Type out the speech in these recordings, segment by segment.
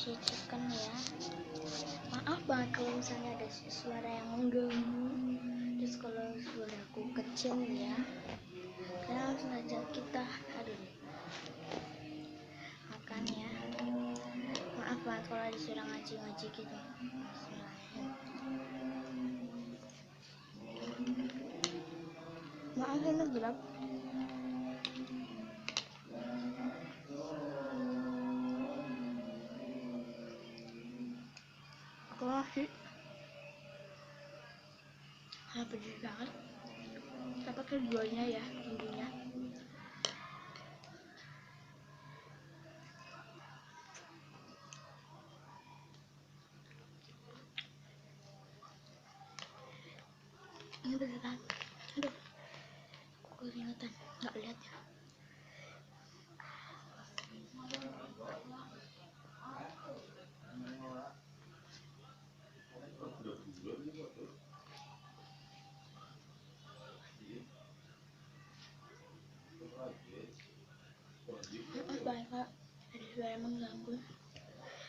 cicipkan ya. Maaf banget kalau misalnya ada suara yang mengganggu. Terus kalau suaraku kecil ya, karena langsung aja kita makan ya. Maaf banget kalau ada suara ngaji-ngaji gitu. Maaf ini gelap. Aku masih pedih banget. Tapi keduanya ya intinya. Ini beneran. Aduh, aku keringetan. Nggak lihat ya. Baik kak, ada suara mengganggu.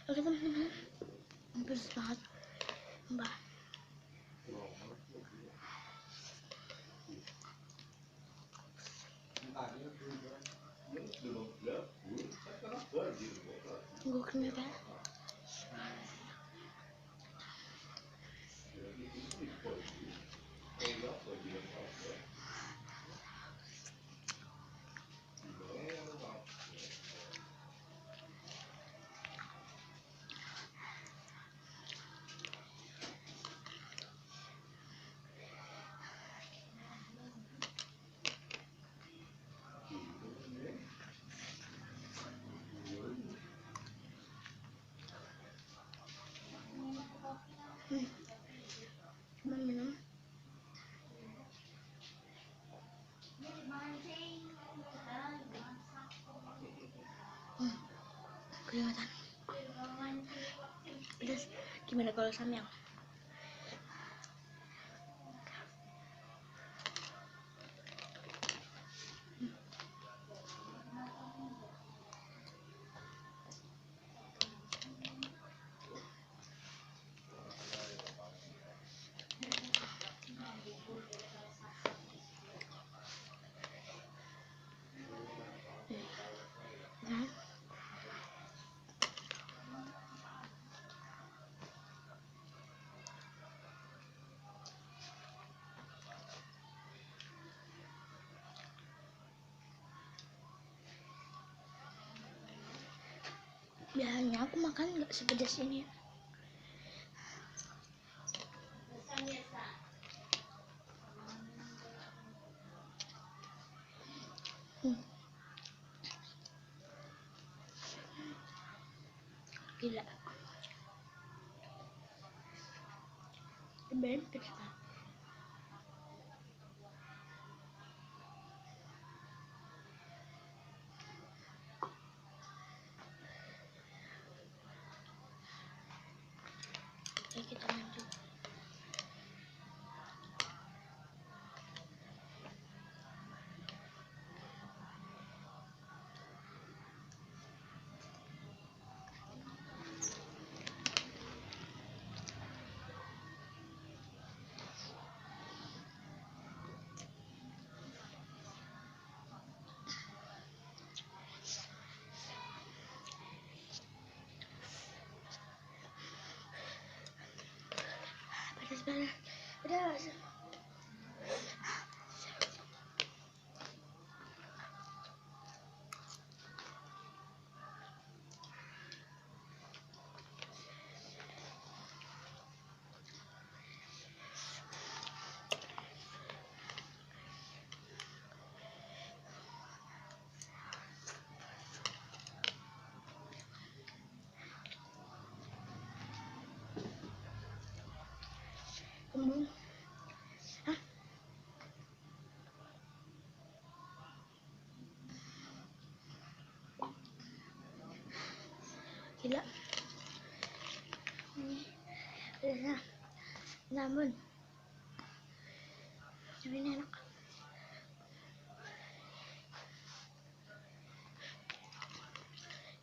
Oke teman-teman, pedes banget, mbak. Gue kenapa? Cuma minum. Kelihatan. Terus gimana kalau samyang? Biasanya aku makan nggak sepedas ini. Gila. Ben pedas banget. Oke, kita lanjut. Pedas. Kembung. Hah? Gila. Ini namun ini enak.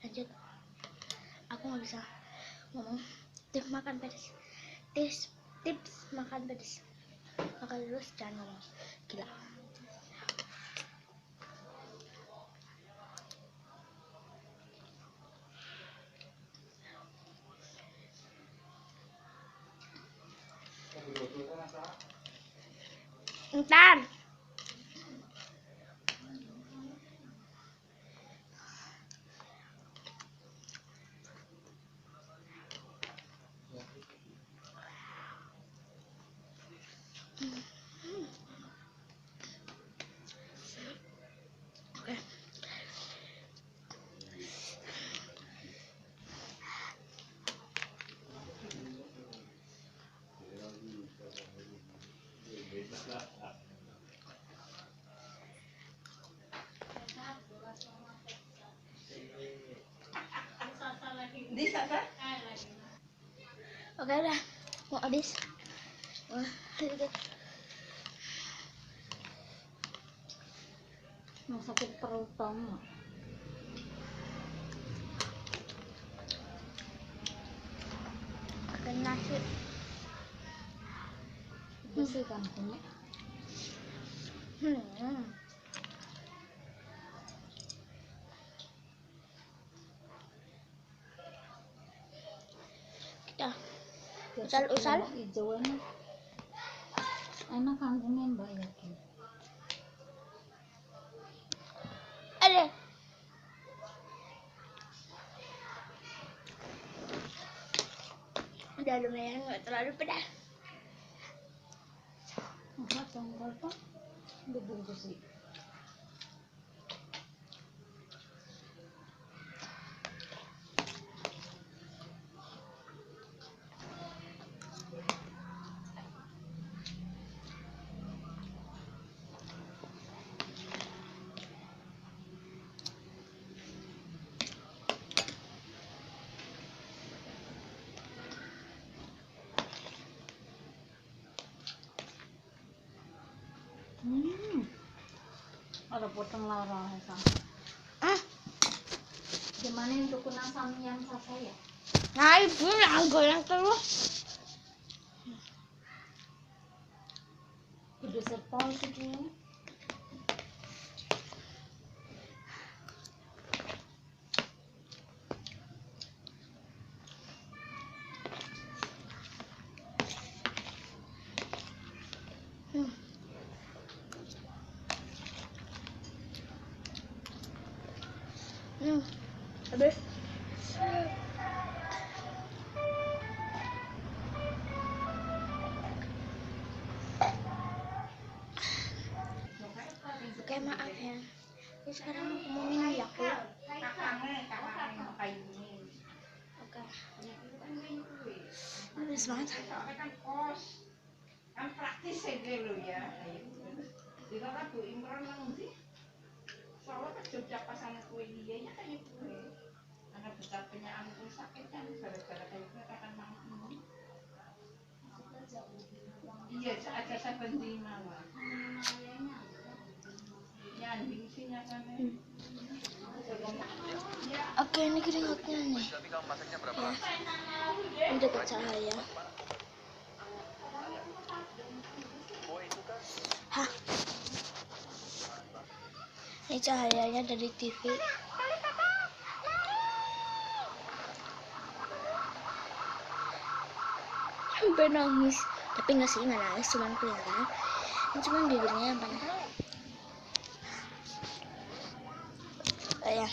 Lanjut. Aku nggak bisa ngomong tips makan pedas, tips makan pedas, makan terus jangan ngomong gila. Entar oke. Oke udah mau habis. Wah, Mau sakit perut tau nggak? makan nasi. Bersih kan punya. Kita Biasa usal. lemak hijau enak kandungnya mbak yakin. Ada. Udah lumayan nggak terlalu pedas. Enggak tongkol pak dibungkus sih. Ada potong lara sa. Gimana untuk kunang samyang saya? Nah ibu yang goreng terus. Udah sepol sih. Habis. Oke maaf ya. Ini sekarang aku mau minum Yakult. Oke. Habis banget. Kan praktis saja lo ya. Jika kan Bu Imran nanti, soalnya kan Jogja pasang kue dia nya kayak kue. Karena besar penyakit pun sakit kan gara-gara kayak kue akan mau. Iya, aja saya benci mama. Nyanding sih nyatanya. Oke ini keringatnya nih. Ya. Ini dekat cahaya. Hah? Ini cahayanya dari TV. Sampai nangis. Tapi nggak sih, nggak nangis, cuman kelihatan. Cuman bibirnya yang panas. Ya,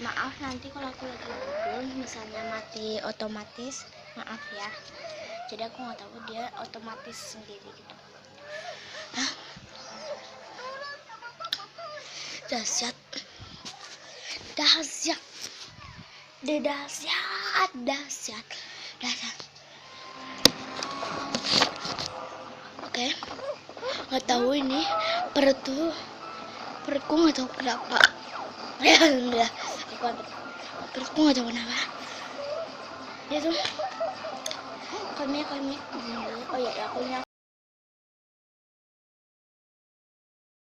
maaf nanti kalau aku lagi ngobrol, misalnya mati otomatis, maaf ya. Jadi aku nggak tahu dia otomatis sendiri gitu. Hah? Dahsyat, dahsyat, dahsyat, dahsyat, dahsyat. Oke, nggak tahu ini perutku nggak tahu kenapa. Ya enggak, perutku nggak tahu kenapa. Dia tuh kami. Oh ya, aku